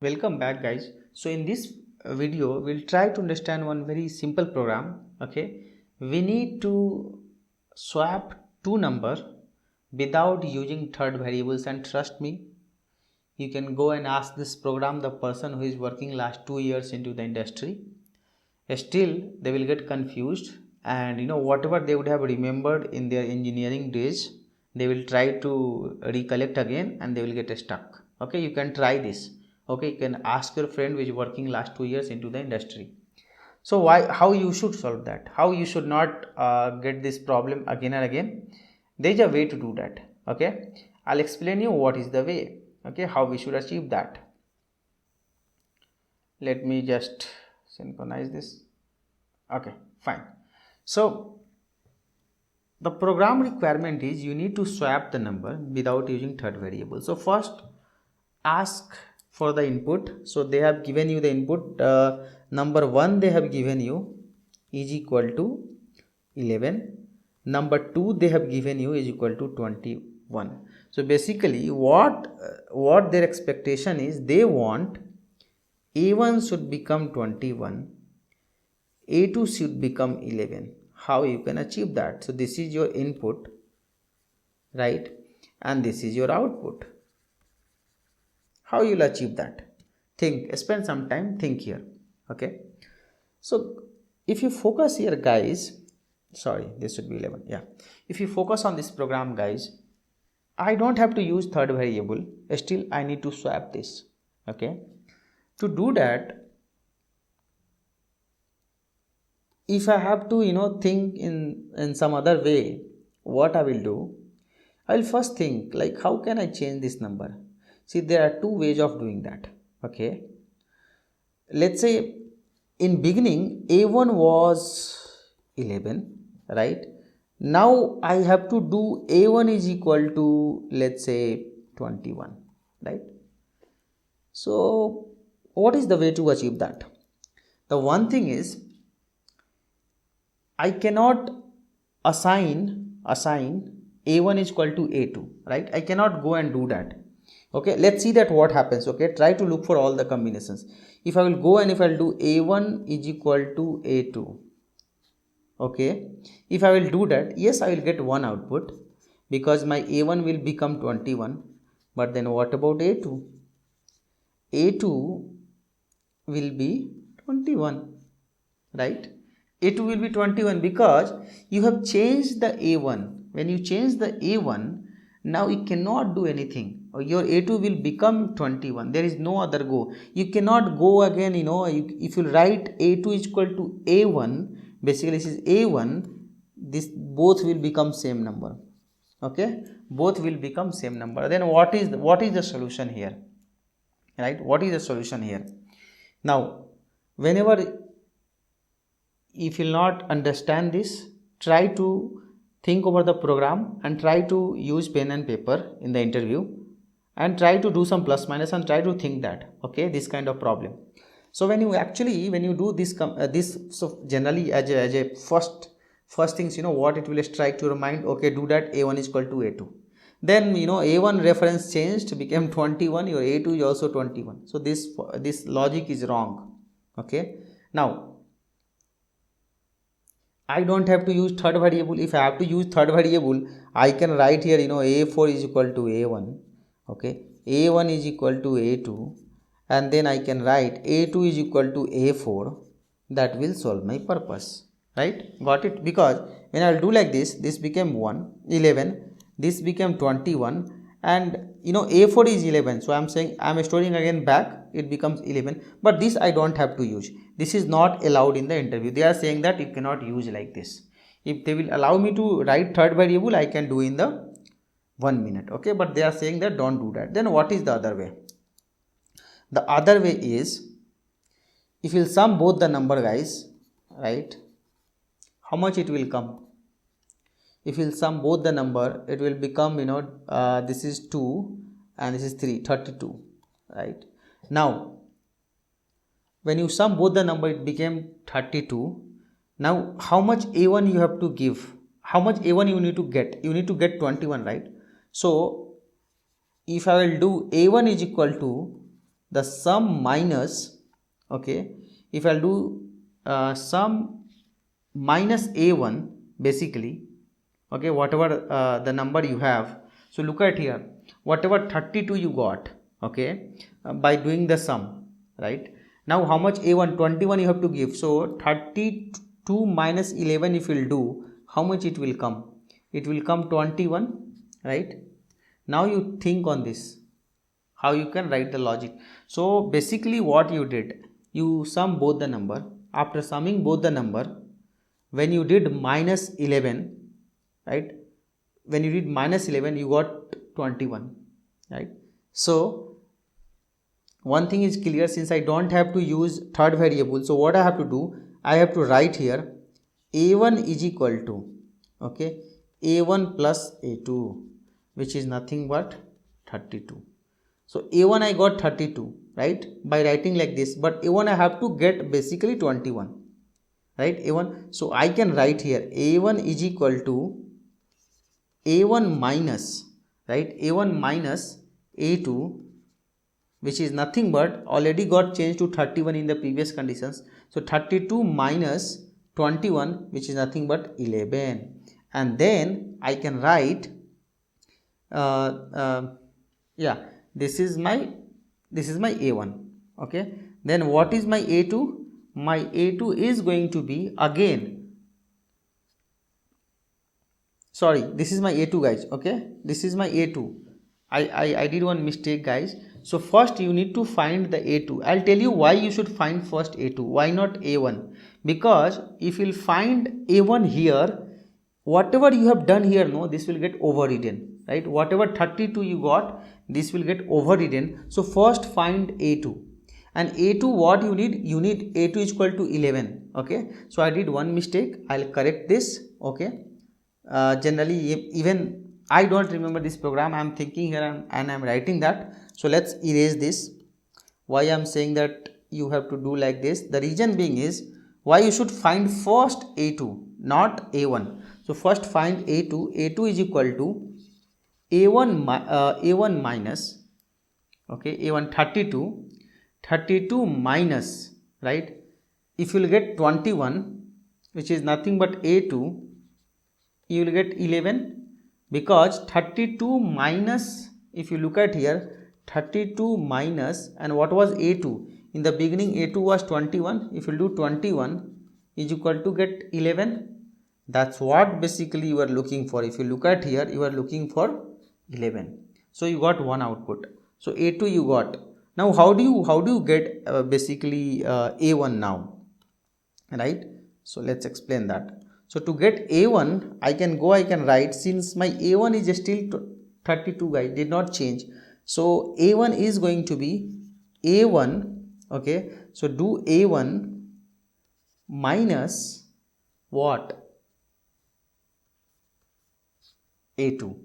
Welcome back, guys. So in this video we'll try to understand one very simple program. Okay, we need to swap two number without using third variables, and trust me, you can go and ask this program the person who is working last 2 years into the industry. Still they will get confused, and whatever they would have remembered in their engineering days, they will try to recollect again and they will get stuck. Okay, you can try this. Okay, you can ask your friend who is working last 2 years into the industry. So how you should solve that, how you should not get this problem again and again. There is a way to do that. Okay, I'll explain you what is the way. Okay, how we should achieve that. Let me just synchronize this. Okay, fine. So the program requirement is you need to swap the number without using third variable. So first ask for the input. So they have given you the input, number 1 they have given you is equal to 11, number 2 they have given you is equal to 21. So basically what their expectation is, they want a1 should become 21, a2 should become 11. How you can achieve that? So this is your input, right, and this is your output. How you will achieve that? Think, spend some time, think here. Okay, so if you focus here, guys, sorry, this should be 11. Yeah, if you focus on this program, guys, I don't have to use third variable, still I need to swap this. Okay, to do that, if I have to think in some other way, what I will do, I will first think like, how can I change this number? See, there are two ways of doing that. Okay, let's say in beginning a1 was 11, right? Now I have to do a1 is equal to, let's say, 21, right? So what is the way to achieve that? The one thing is, I cannot assign a1 is equal to a2, right? I cannot go and do that. Okay, let's see that what happens. Okay, try to look for all the combinations. If I will go and if I will do a1 is equal to a2, okay, if I will do that, yes, I will get one output because my a1 will become 21. But then what about a2? a2 will be 21, right? a2 will be 21 because you have changed the a1. When you change the a1, now you cannot do anything. Your a2 will become 21. There is no other go. You cannot go again. If you write a2 is equal to a1, basically this is a1, this both will become same number. Okay, both will become same number. Then what is the solution here, right? What is the solution here? Now whenever, if you will not understand this, try to think over the program and try to use pen and paper in the interview and try to do some plus minus and try to think that, okay, this kind of problem. So when you do this, so generally as a first things, what it will strike to your mind, okay, do that a1 is equal to a2. Then a1 reference changed, became 21, your a2 is also 21. So this logic is wrong. Okay, now I don't have to use third variable. If I have to use third variable, I can write here, a4 is equal to a1. Okay, a1 is equal to a2, and then I can write a2 is equal to a4. That will solve my purpose, right? Got it? Because when I will do like this became 11, this became 21, and a4 is 11. So I am saying I am storing again back, it becomes 11. But this I don't have to use. This is not allowed in the interview. They are saying that you cannot use like this. If they will allow me to write third variable, I can do in the 1 minute. Okay, but they are saying that don't do that. Then what is the other way? The other way is, if you sum both the number, guys, right, how much it will come? If you sum both the number, it will become, this is 2 and this is 3, 32, right? Now when you sum both the number, it became 32. Now how much a1 you have to give? How much a1 you need to get? You need to get 21, right? So if I will do a1 is equal to the sum minus, okay, if I'll do sum minus a1 basically, okay, whatever the number you have. So look at here, whatever 32 you got, okay, by doing the sum, right? Now how much a1? 21 you have to give. So 32 minus 11 if you'll do, how much it will come? It will come 21, right? Now you think on this, how you can write the logic. So basically what you did, you sum both the number. After summing both the number, when you did minus 11, right, when you did minus 11 you got 21, right? So one thing is clear, since I don't have to use third variable, so what I have to do, I have to write here a1 is equal to, okay, a1 plus a2, which is nothing but 32. So a1 I got 32, right, by writing like this, but a1 I have to get basically 21, right, a1. So I can write here a1 is equal to a1 minus, right, a1 minus a2, which is nothing but already got changed to 31 in the previous conditions. So 32 minus 21, which is nothing but 11, and then I can write yeah, this is my a1, okay. Then what is my a2? My a2 is going to be, again, sorry, this is my a2 guys, okay, this is my a2. I did one mistake guys. So first you need to find the a2. I'll tell you why you should find first a2, why not a1, because if you'll find a1 here, whatever you have done here, no, this will get overridden, right? Whatever 32 you got, this will get overridden. So first find a2, and a2 what you need a2 is equal to 11, okay. So I did one mistake, I'll correct this, okay. Generally even I don't remember this program, I'm thinking here and I'm writing that. So let's erase this. Why I'm saying that you have to do like this, the reason being is why you should find first a2, not a1. So first find a2. A2 is equal to a1 minus, okay, a1 32 minus, right, if you will get 21, which is nothing but a2, you will get 11, because 32 minus, if you look at here, 32 minus, and what was a2? In the beginning a2 was 21, if you do 21 is equal to get 11. That's what basically you are looking for. If you look at here, you are looking for 11. So you got one output. So a2 you got. Now how do you get basically a1 now, right? So let's explain that. So to get a1, I can write, since my a1 is still 32 guys, did not change. So a1 is going to be a1, okay. So do a1 minus what? a2,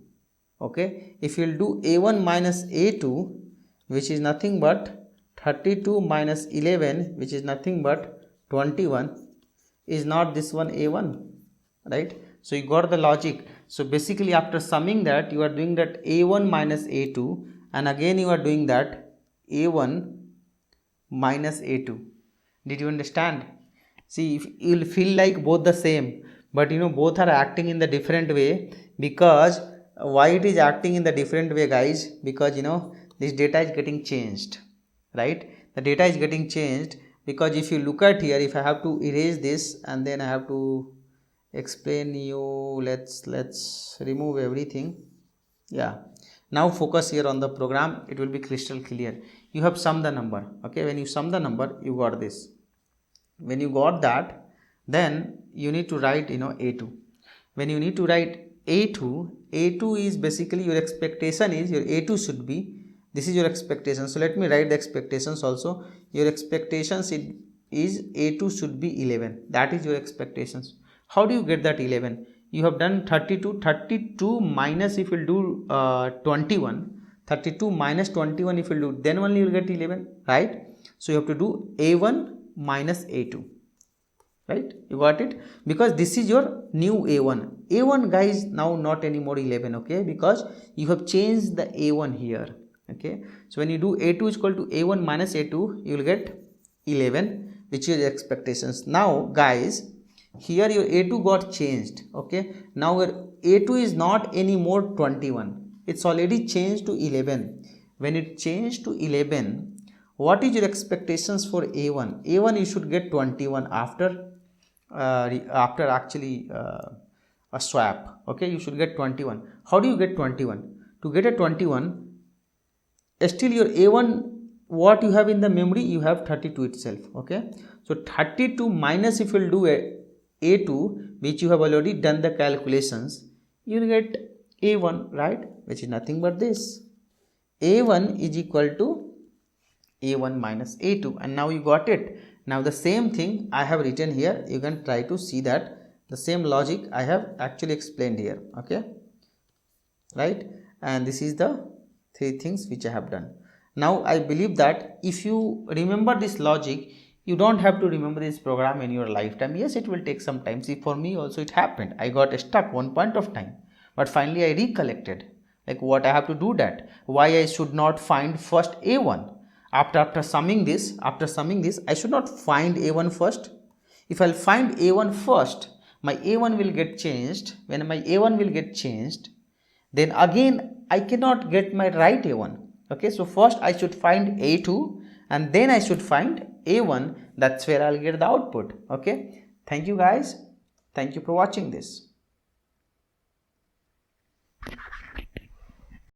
okay. If you will do a1 minus a2, which is nothing but 32 minus 11, which is nothing but 21, is not this one a1, right? So you got the logic. So basically after summing that, you are doing that a1 minus a2, and again you are doing that a1 minus a2. Did you understand? See, if you will feel like both the same, but both are acting in the different way. Because why it is acting in the different way guys? Because this data is getting changed, right? The data is getting changed, because if you look at here, if I have to erase this and then I have to explain you, let's remove everything. Yeah, now focus here on the program, it will be crystal clear. You have summed the number, okay. When you sum the number, you got this. When you got that, then you need to write a2. When you need to write a2 is basically your expectation is your a2 should be, this is your expectation. So let me write the expectations also. Your expectations is a2 should be 11. That is your expectations. How do you get that 11? You have done 32 minus, if you do 21, 32 minus 21 if you do, then only you will get 11, right? So you have to do a1 minus a2, right? You got it? Because this is your new a1 guys, now not anymore 11, okay, because you have changed the a1 here, Okay, so when you do a2 is equal to a1 minus a2, you will get 11, which is expectations. Now guys, here your a2 got changed. Okay, now your a2 is not anymore 21, it's already changed to 11. When it changed to 11, what is your expectations for a1? A1 you should get 21 after actually a swap. Okay, you should get 21. How do you get 21? To get a 21, still your a1, what you have in the memory, you have 32 itself. Okay, so 32 minus, if you will do a2, which you have already done the calculations, you will get a1, right, which is nothing but this. A1 is equal to a1 minus a2, and now you got it. Now the same thing I have written here, you can try to see that the same logic I have actually explained here. Okay, right, and this is the three things which I have done. Now I believe that if you remember this logic, you don't have to remember this program in your lifetime. Yes, it will take some time. See, for me also it happened. I got stuck one point of time, but finally I recollected like what I have to do, that why I should not find first a1. After summing this, I should not find a1 first. If I'll find a1 first, my a1 will get changed. When my a1 will get changed, then again I cannot get my right a1. Okay, so first I should find a2 and then I should find a1. That's where I'll get the output. Okay, thank you guys. Thank you for watching this.